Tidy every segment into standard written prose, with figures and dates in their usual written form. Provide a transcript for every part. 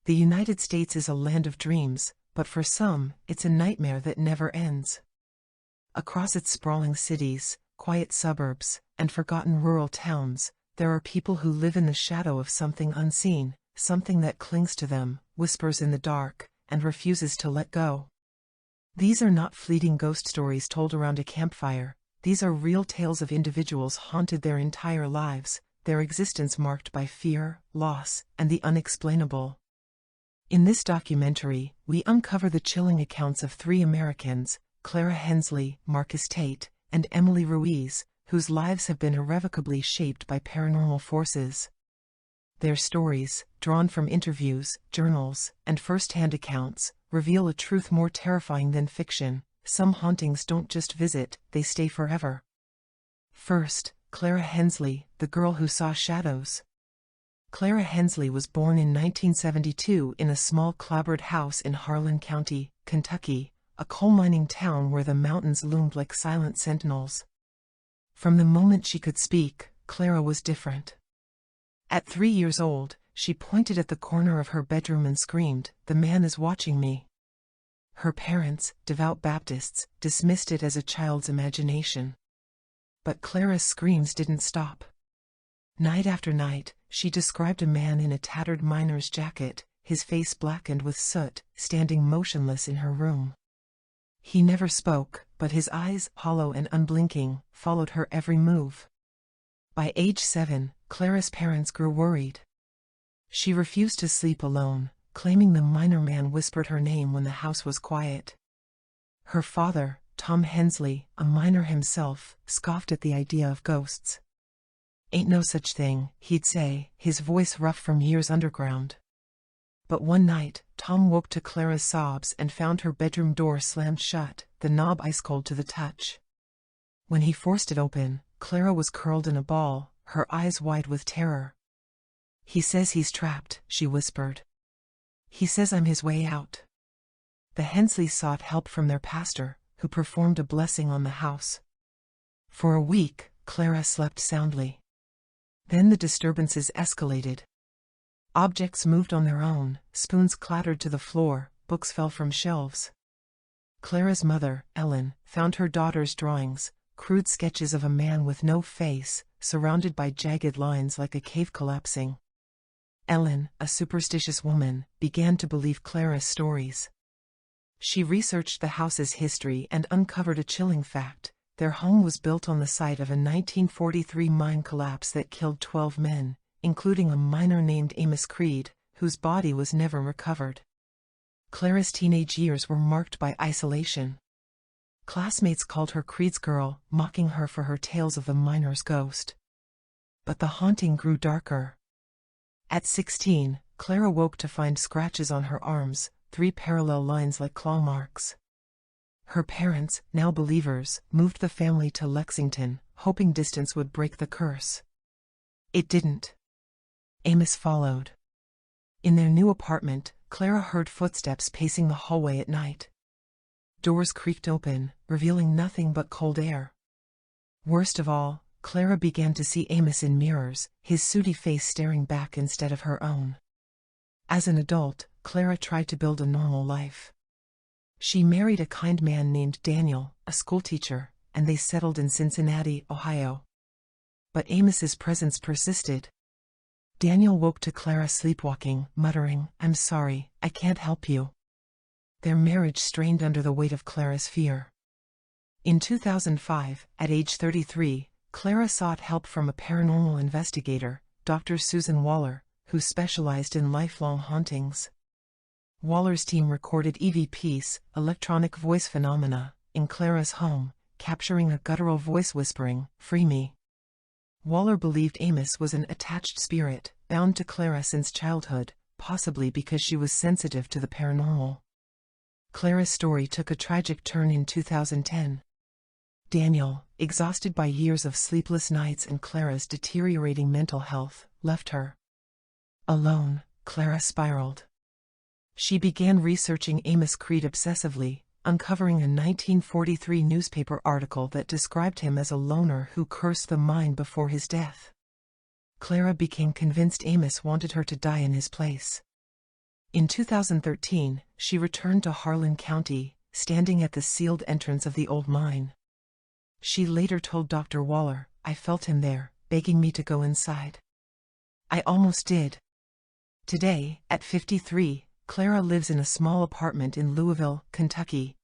The United States is a land of dreams, but for some, it's a nightmare that never ends. Across its sprawling cities, quiet suburbs, and forgotten rural towns, there are people who live in the shadow of something unseen, something that clings to them, whispers in the dark, and refuses to let go. These are not fleeting ghost stories told around a campfire. These are real tales of individuals haunted their entire lives, their existence marked by fear, loss, and the unexplainable. In this documentary, we uncover the chilling accounts of three Americans, Clara Hensley, Marcus Tate, and Emily Ruiz, whose lives have been irrevocably shaped by paranormal forces. Their stories, drawn from interviews, journals, and first-hand accounts, reveal a truth more terrifying than fiction. Some hauntings don't just visit, they stay forever. First, Clara Hensley, the girl who saw shadows. Clara Hensley was born in 1972 in a small clapboard house in Harlan County, Kentucky, a coal mining town where the mountains loomed like silent sentinels. From the moment she could speak, Clara was different. At 3 years old, she pointed at the corner of her bedroom and screamed, "The man is watching me." Her parents, devout Baptists, dismissed it as a child's imagination. But Clara's screams didn't stop. Night after night, she described a man in a tattered miner's jacket, his face blackened with soot, standing motionless in her room. He never spoke, but his eyes, hollow and unblinking, followed her every move. By age 7, Clara's parents grew worried. She refused to sleep alone, claiming the miner man whispered her name when the house was quiet. Her father, Tom Hensley, a miner himself, scoffed at the idea of ghosts. "Ain't no such thing," he'd say, his voice rough from years underground. But one night, Tom woke to Clara's sobs and found her bedroom door slammed shut, the knob ice-cold to the touch. When he forced it open, Clara was curled in a ball, her eyes wide with terror. "He says he's trapped," she whispered. "He says I'm his way out." The Hensleys sought help from their pastor, who performed a blessing on the house. For a week, Clara slept soundly. Then the disturbances escalated. Objects moved on their own, spoons clattered to the floor, books fell from shelves. Clara's mother, Ellen, found her daughter's drawings, crude sketches of a man with no face, surrounded by jagged lines like a cave collapsing. Ellen, a superstitious woman, began to believe Clara's stories. She researched the house's history and uncovered a chilling fact. Their home was built on the site of a 1943 mine collapse that killed 12 men, including a miner named Amos Creed, whose body was never recovered. Clara's teenage years were marked by isolation. Classmates called her Creed's girl, mocking her for her tales of the miner's ghost. But the haunting grew darker. At 16, Clara woke to find scratches on her arms, 3 parallel lines like claw marks. Her parents, now believers, moved the family to Lexington, hoping distance would break the curse. It didn't. Amos followed. In their new apartment, Clara heard footsteps pacing the hallway at night. Doors creaked open, revealing nothing but cold air. Worst of all, Clara began to see Amos in mirrors, his sooty face staring back instead of her own. As an adult, Clara tried to build a normal life. She married a kind man named Daniel, a schoolteacher, and they settled in Cincinnati, Ohio. But Amos's presence persisted. Daniel woke to Clara sleepwalking, muttering, "I'm sorry, I can't help you." Their marriage strained under the weight of Clara's fear. In 2005, at age 33, Clara sought help from a paranormal investigator, Dr. Susan Waller, who specialized in lifelong hauntings. Waller's team recorded EVPs, electronic voice phenomena, in Clara's home, capturing a guttural voice whispering, "Free me." Waller believed Amos was an attached spirit, bound to Clara since childhood, possibly because she was sensitive to the paranormal. Clara's story took a tragic turn in 2010. Daniel, exhausted by years of sleepless nights and Clara's deteriorating mental health, left her. Alone, Clara spiraled. She began researching Amos Creed obsessively, uncovering a 1943 newspaper article that described him as a loner who cursed the mine before his death. Clara became convinced Amos wanted her to die in his place. In 2013, she returned to Harlan County, standing at the sealed entrance of the old mine. She later told Dr. Waller, "I felt him there, begging me to go inside. I almost did." Today, at 53, Clara lives in a small apartment in Louisville, Kentucky.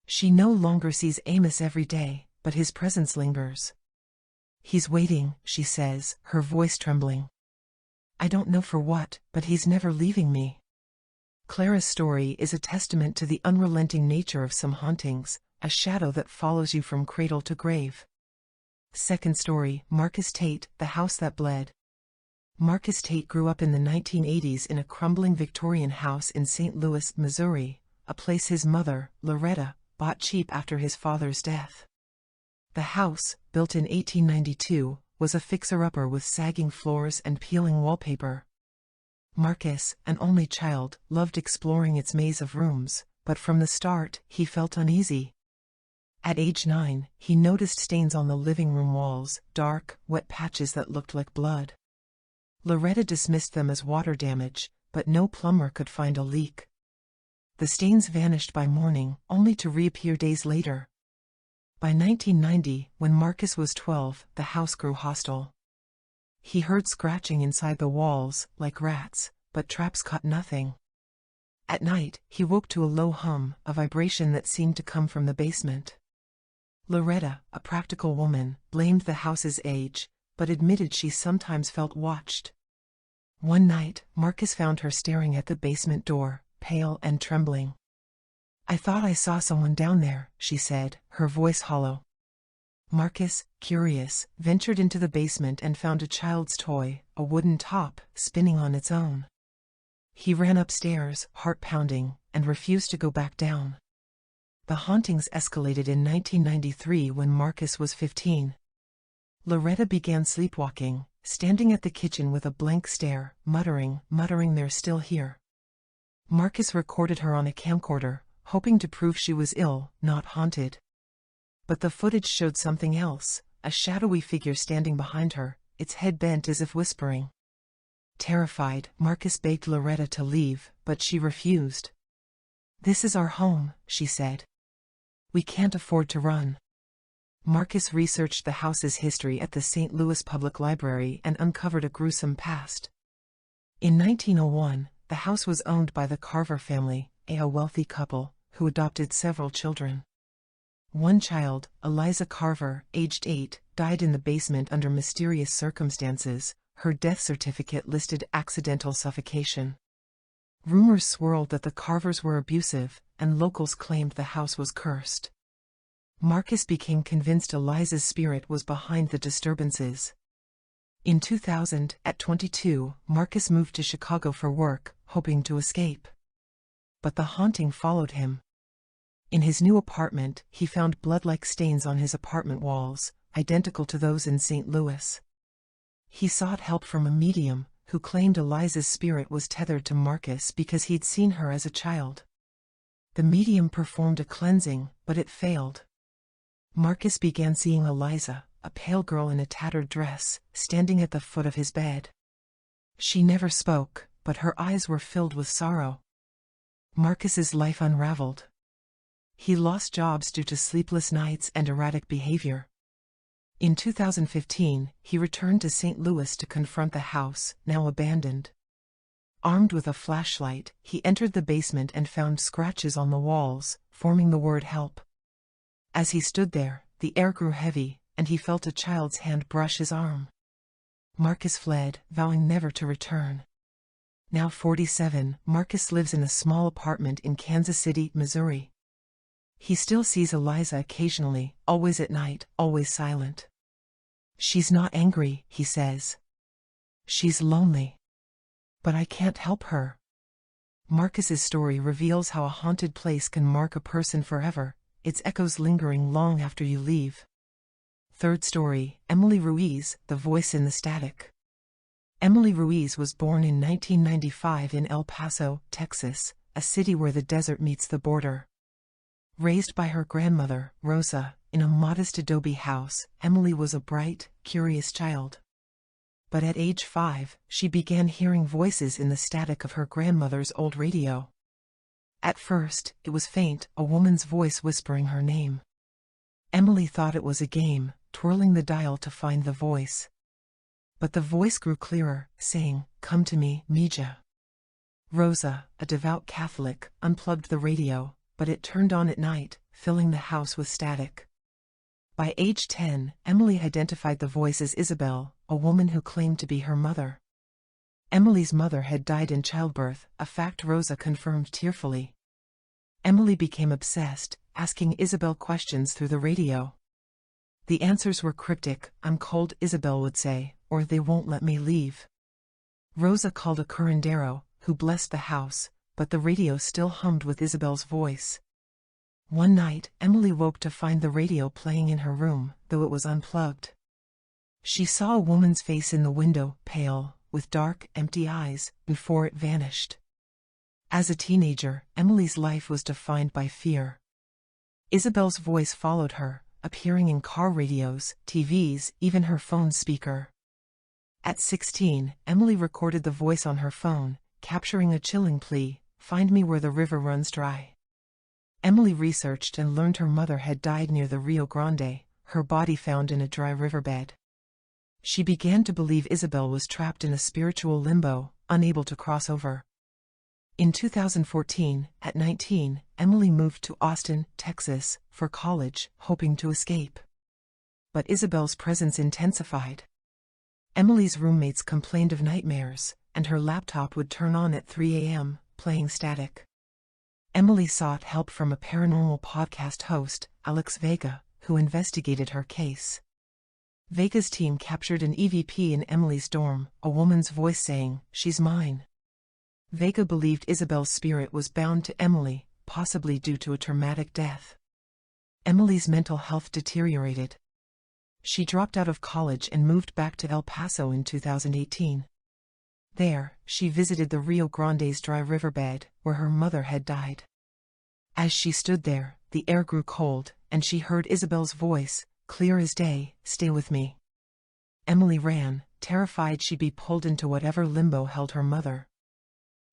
She no longer sees Amos every day, but his presence lingers. "He's waiting," she says, her voice trembling. "I don't know for what, but he's never leaving me." Clara's story is a testament to the unrelenting nature of some hauntings, a shadow that follows you from cradle to grave. Second story, Marcus Tate, the house that bled. Marcus Tate grew up in the 1980s in a crumbling Victorian house in St. Louis, Missouri, a place his mother, Loretta, bought cheap after his father's death. The house, built in 1892, was a fixer-upper with sagging floors and peeling wallpaper. Marcus, an only child, loved exploring its maze of rooms, but from the start, he felt uneasy. At age 9, he noticed stains on the living room walls, dark, wet patches that looked like blood. Loretta dismissed them as water damage, but no plumber could find a leak. The stains vanished by morning, only to reappear days later. By 1990, when Marcus was 12, the house grew hostile. He heard scratching inside the walls, like rats, but traps caught nothing. At night, he woke to a low hum, a vibration that seemed to come from the basement. Loretta, a practical woman, blamed the house's age, but admitted she sometimes felt watched. One night, Marcus found her staring at the basement door, pale and trembling. "I thought I saw someone down there," she said, her voice hollow. Marcus, curious, ventured into the basement and found a child's toy, a wooden top, spinning on its own. He ran upstairs, heart pounding, and refused to go back down. The hauntings escalated in 1993 when Marcus was 15. Loretta began sleepwalking, standing at the kitchen with a blank stare, muttering, "They're still here." Marcus recorded her on a camcorder, hoping to prove she was ill, not haunted. But the footage showed something else, a shadowy figure standing behind her, its head bent as if whispering. Terrified, Marcus begged Loretta to leave, but she refused. "This is our home," she said. "We can't afford to run." Marcus researched the house's history at the St. Louis Public Library and uncovered a gruesome past. In 1901, the house was owned by the Carver family, a wealthy couple, who adopted several children. One child, Eliza Carver, aged 8, died in the basement under mysterious circumstances. Her death certificate listed accidental suffocation. Rumors swirled that the Carvers were abusive, and locals claimed the house was cursed. Marcus became convinced Eliza's spirit was behind the disturbances. In 2000, at 22, Marcus moved to Chicago for work, hoping to escape. But the haunting followed him. In his new apartment, he found blood-like stains on his apartment walls, identical to those in St. Louis. He sought help from a medium, who claimed Eliza's spirit was tethered to Marcus because he'd seen her as a child. The medium performed a cleansing, but it failed. Marcus began seeing Eliza, a pale girl in a tattered dress, standing at the foot of his bed. She never spoke, but her eyes were filled with sorrow. Marcus's life unraveled. He lost jobs due to sleepless nights and erratic behavior. In 2015, he returned to St. Louis to confront the house, now abandoned. Armed with a flashlight, he entered the basement and found scratches on the walls, forming the word "help." As he stood there, the air grew heavy, and he felt a child's hand brush his arm. Marcus fled, vowing never to return. Now 47, Marcus lives in a small apartment in Kansas City, Missouri. He still sees Eliza occasionally, always at night, always silent. "She's not angry," he says. "She's lonely. But I can't help her." Marcus's story reveals how a haunted place can mark a person forever, its echoes lingering long after you leave. Third story, Emily Ruiz, the voice in the static. Emily Ruiz was born in 1995 in El Paso, Texas, a city where the desert meets the border. Raised by her grandmother, Rosa, in a modest adobe house, Emily was a bright, curious child. But at age 5, she began hearing voices in the static of her grandmother's old radio. At first, it was faint, a woman's voice whispering her name. Emily thought it was a game, twirling the dial to find the voice. But the voice grew clearer, saying, "Come to me, Mija." Rosa, a devout Catholic, unplugged the radio, but it turned on at night, filling the house with static. By age 10, Emily identified the voice as Isabel, a woman who claimed to be her mother. Emily's mother had died in childbirth, a fact Rosa confirmed tearfully. Emily became obsessed, asking Isabel questions through the radio. The answers were cryptic. "I'm cold," Isabel would say, or "they won't let me leave." Rosa called a curandero, who blessed the house, but the radio still hummed with Isabel's voice. One night, Emily woke to find the radio playing in her room, though it was unplugged. She saw a woman's face in the window, pale, with dark, empty eyes, before it vanished. As a teenager, Emily's life was defined by fear. Isabel's voice followed her, appearing in car radios, TVs, even her phone speaker. At 16, Emily recorded the voice on her phone, capturing a chilling plea, "Find me where the river runs dry." Emily researched and learned her mother had died near the Rio Grande, her body found in a dry riverbed. She began to believe Isabel was trapped in a spiritual limbo, unable to cross over. In 2014, at 19, Emily moved to Austin, Texas, for college, hoping to escape. But Isabel's presence intensified. Emily's roommates complained of nightmares, and her laptop would turn on at 3 a.m., playing static. Emily sought help from a paranormal podcast host, Alex Vega, who investigated her case. Vega's team captured an EVP in Emily's dorm, a woman's voice saying, "She's mine." Vega believed Isabel's spirit was bound to Emily, possibly due to a traumatic death. Emily's mental health deteriorated. She dropped out of college and moved back to El Paso in 2018. There, she visited the Rio Grande's dry riverbed, where her mother had died. As she stood there, the air grew cold, and she heard Isabel's voice, clear as day, "Stay with me." Emily ran, terrified she'd be pulled into whatever limbo held her mother.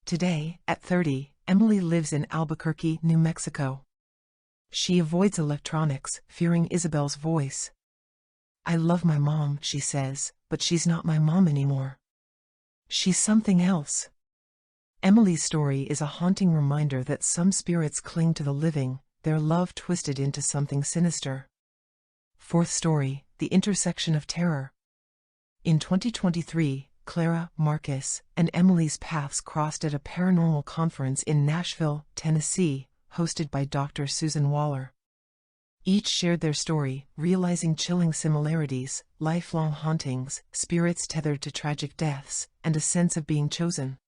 Today, at 30, Emily lives in Albuquerque, New Mexico. She avoids electronics, fearing Isabel's voice. "I love my mom," she says, "but she's not my mom anymore. She's something else." Emily's story is a haunting reminder that some spirits cling to the living, their love twisted into something sinister. Fourth story, the intersection of terror. In 2023, Clara, Marcus, and Emily's paths crossed at a paranormal conference in Nashville, Tennessee, hosted by Dr. Susan Waller. Each shared their story, realizing chilling similarities, lifelong hauntings, spirits tethered to tragic deaths, and a sense of being chosen.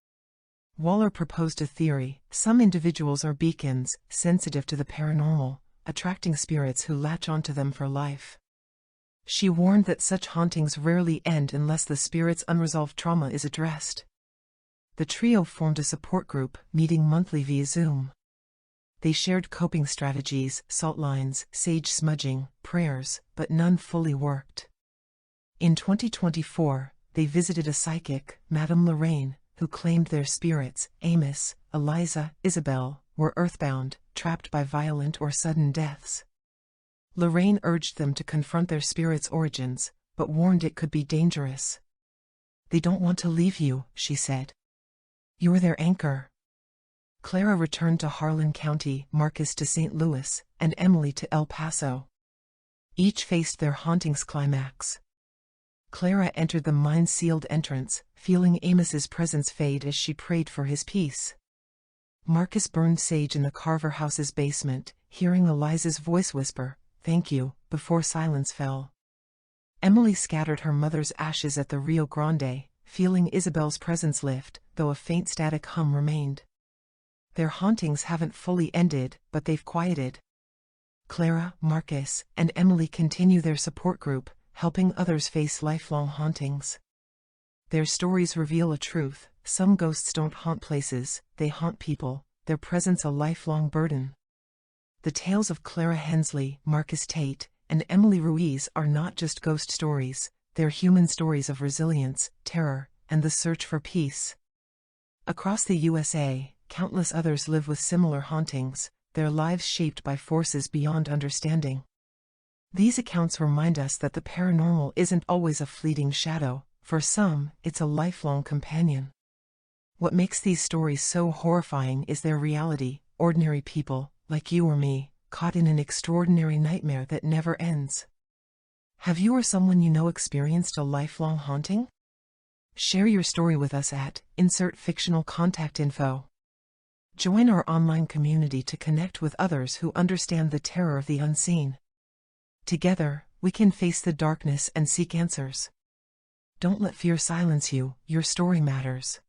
Waller proposed a theory: some individuals are beacons, sensitive to the paranormal, attracting spirits who latch onto them for life. She warned that such hauntings rarely end unless the spirit's unresolved trauma is addressed. The trio formed a support group, meeting monthly via Zoom. They shared coping strategies, salt lines, sage smudging, prayers, but none fully worked. In 2024, they visited a psychic, Madame Lorraine, who claimed their spirits, Amos, Eliza, Isabel, were earthbound, trapped by violent or sudden deaths. Lorraine urged them to confront their spirit's origins, but warned it could be dangerous. "They don't want to leave you," she said. "You're their anchor." Clara returned to Harlan County, Marcus to St. Louis, and Emily to El Paso. Each faced their hauntings climax. Clara entered the mind-sealed entrance, feeling Amos's presence fade as she prayed for his peace. Marcus burned sage in the Carver house's basement, hearing Eliza's voice whisper, "Thank you," before silence fell. Emily scattered her mother's ashes at the Rio Grande, feeling Isabel's presence lift, though a faint static hum remained. Their hauntings haven't fully ended, but they've quieted. Clara, Marcus, and Emily continue their support group, helping others face lifelong hauntings. Their stories reveal a truth: some ghosts don't haunt places, they haunt people, their presence a lifelong burden. The tales of Clara Hensley, Marcus Tate, and Emily Ruiz are not just ghost stories, they're human stories of resilience, terror, and the search for peace. Across the USA, countless others live with similar hauntings, their lives shaped by forces beyond understanding. These accounts remind us that the paranormal isn't always a fleeting shadow. For some, it's a lifelong companion. What makes these stories so horrifying is their reality: ordinary people, like you or me, caught in an extraordinary nightmare that never ends. Have you or someone you know experienced a lifelong haunting? Share your story with us at insert fictional contact info. Join our online community to connect with others who understand the terror of the unseen. Together, we can face the darkness and seek answers. Don't let fear silence you, your story matters.